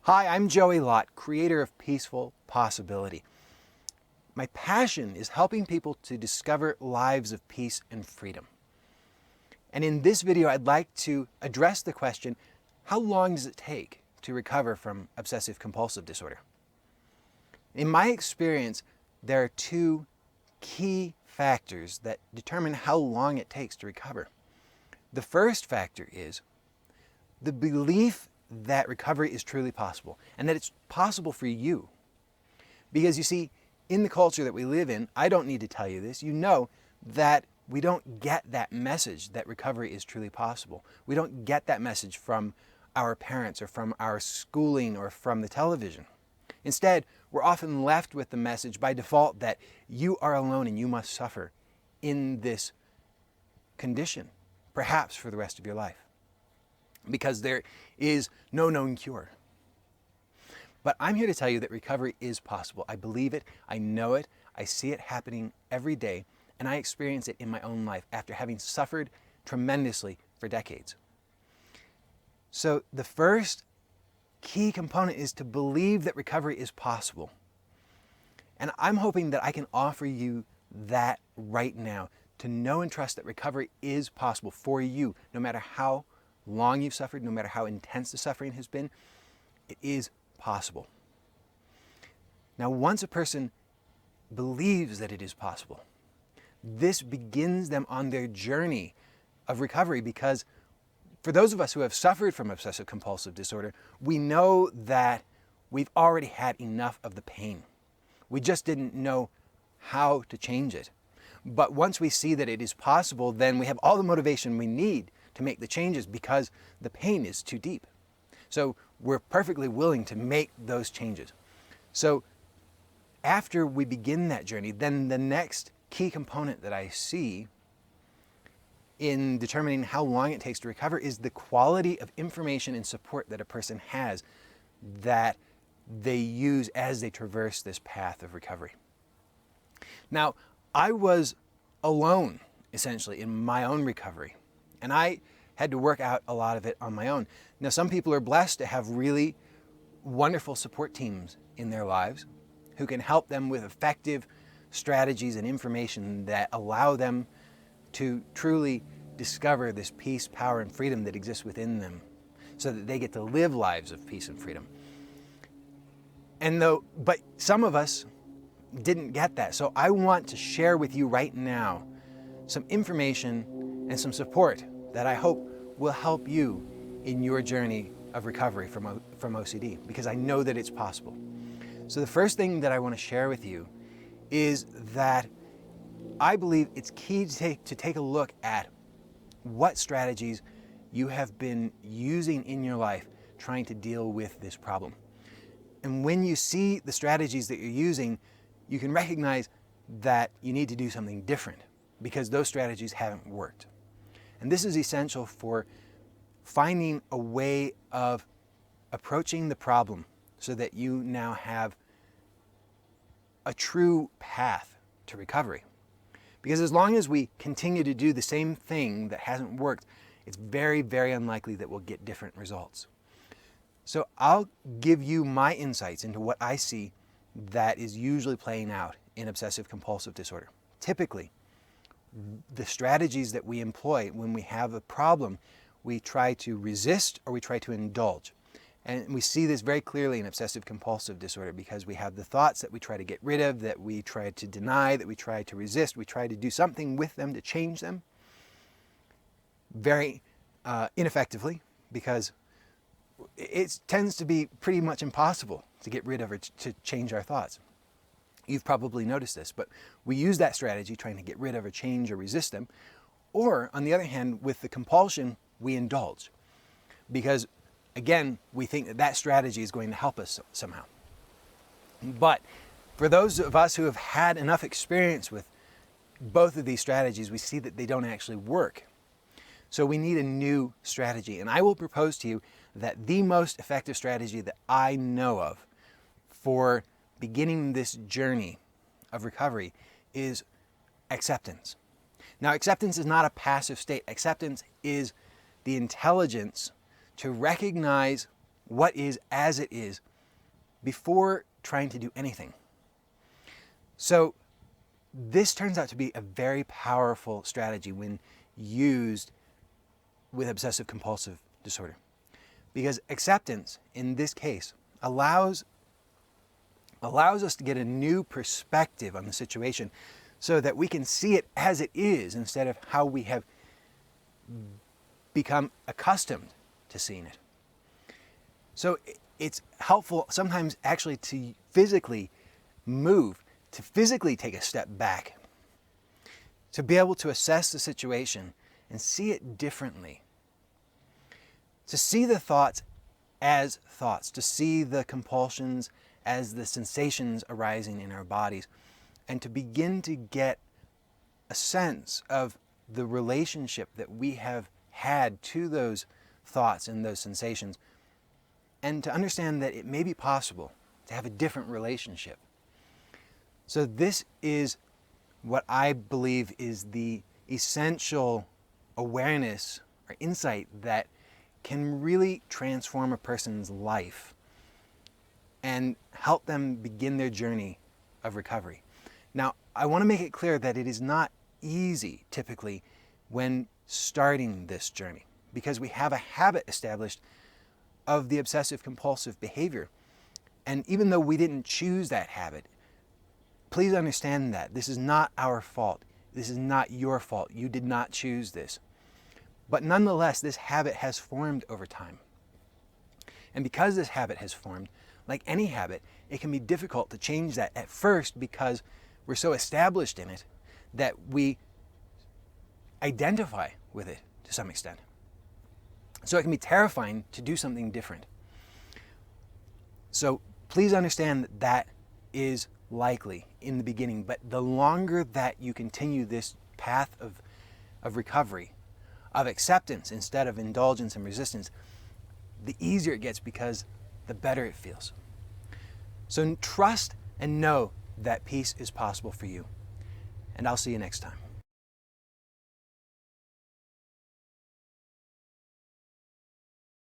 Hi, I'm Joey Lott, creator of Peaceful Possibility. My passion is helping people to discover lives of peace and freedom. And in this video, I'd like to address the question, how long does it take to recover from obsessive-compulsive disorder? In my experience, there are two key factors that determine how long it takes to recover. The first factor is the belief that recovery is truly possible and that it's possible for you. Because you see, in the culture that we live in, I don't need to tell you this, you know that we don't get that message that recovery is truly possible. We don't get that message from our parents or from our schooling or from the television. Instead, we're often left with the message by default that you are alone and you must suffer in this condition, perhaps for the rest of your life, because there is no known cure. But I'm here to tell you that recovery is possible. I believe it, I know it, I see it happening every day, and I experience it in my own life after having suffered tremendously for decades. So the first key component is to believe that recovery is possible. And I'm hoping that I can offer you that right now, to know and trust that recovery is possible for you, no matter how long you've suffered, no matter how intense the suffering has been, it is possible. Now, once a person believes that it is possible, this begins them on their journey of recovery, because for those of us who have suffered from obsessive-compulsive disorder, we know that we've already had enough of the pain. We just didn't know how to change it. But once we see that it is possible, then we have all the motivation we need to make the changes, because the pain is too deep. So we're perfectly willing to make those changes. So after we begin that journey, then the next key component that I see in determining how long it takes to recover is the quality of information and support that a person has that they use as they traverse this path of recovery. Now, I was alone, essentially, in my own recovery, and I had to work out a lot of it on my own. Now, some people are blessed to have really wonderful support teams in their lives who can help them with effective strategies and information that allow them to truly discover this peace, power, and freedom that exists within them, so that they get to live lives of peace and freedom. But some of us didn't get that. So I want to share with you right now some information and some support that I hope will help you in your journey of recovery from OCD, because I know that it's possible. So the first thing that I want to share with you is that I believe it's key to take a look at what strategies you have been using in your life trying to deal with this problem. And when you see the strategies that you're using, you can recognize that you need to do something different, because those strategies haven't worked. And this is essential for finding a way of approaching the problem so that you now have a true path to recovery. Because as long as we continue to do the same thing that hasn't worked, it's very, very unlikely that we'll get different results. So I'll give you my insights into what I see that is usually playing out in obsessive-compulsive disorder. Typically, the strategies that we employ when we have a problem, we try to resist or we try to indulge. And we see this very clearly in obsessive-compulsive disorder, because we have the thoughts that we try to get rid of, that we try to deny, that we try to resist, we try to do something with them to change them very ineffectively, because it tends to be pretty much impossible to get rid of or to change our thoughts. You've probably noticed this, but we use that strategy trying to get rid of or change or resist them. Or, on the other hand, with the compulsion, we indulge, because again, we think that that strategy is going to help us somehow. But for those of us who have had enough experience with both of these strategies, we see that they don't actually work. So we need a new strategy. And I will propose to you that the most effective strategy that I know of for beginning this journey of recovery is acceptance. Now, acceptance is not a passive state. Acceptance is the intelligence to recognize what is as it is before trying to do anything. So this turns out to be a very powerful strategy when used with obsessive-compulsive disorder, because acceptance in this case allows us to get a new perspective on the situation so that we can see it as it is instead of how we have become accustomed to seeing it. So it's helpful sometimes actually to physically move, to physically take a step back, to be able to assess the situation and see it differently. To see the thoughts as thoughts, to see the compulsions as the sensations arising in our bodies, and to begin to get a sense of the relationship that we have had to those thoughts and those sensations, and to understand that it may be possible to have a different relationship. So this is what I believe is the essential awareness or insight that can really transform a person's life and help them begin their journey of recovery. Now, I want to make it clear that it is not easy typically when starting this journey, because we have a habit established of the obsessive-compulsive behavior. And even though we didn't choose that habit, please understand that this is not our fault. This is not your fault. You did not choose this. But nonetheless, this habit has formed over time. And because this habit has formed, like any habit, it can be difficult to change that at first because we're so established in it that we identify with it to some extent. So it can be terrifying to do something different. So please understand that that is likely in the beginning, but the longer that you continue this path of recovery, of acceptance instead of indulgence and resistance, the easier it gets because the better it feels. So trust and know that peace is possible for you. And I'll see you next time.